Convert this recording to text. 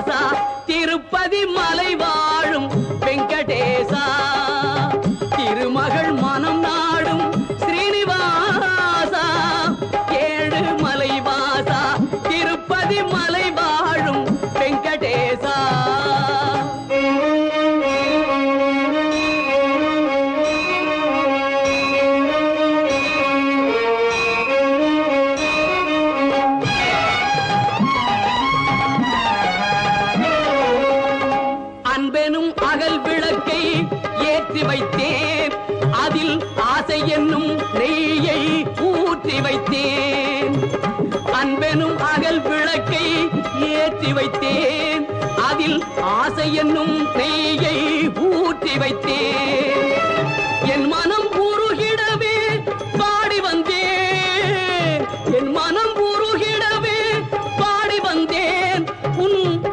மலைவாசா திருப்பதி மலை வாழும் வெங்கடேசா திருமகள் மனம் நாடும் ஸ்ரீனிவாசா ஏழு மலைவாசா திருப்பதி மலை வாழும் வெங்கடேசா அன்பெனும் அகல் விளக்கை ஏற்றி வைத்தேன் அதில் ஆசை என்னும் நெய்யை ஊற்றி வைத்தேன் அன்பெனும் அகல் விளக்கை ஏற்றி வைத்தேன் அதில் ஆசை என்னும் நெய்யை ஊற்றி வைத்தேன்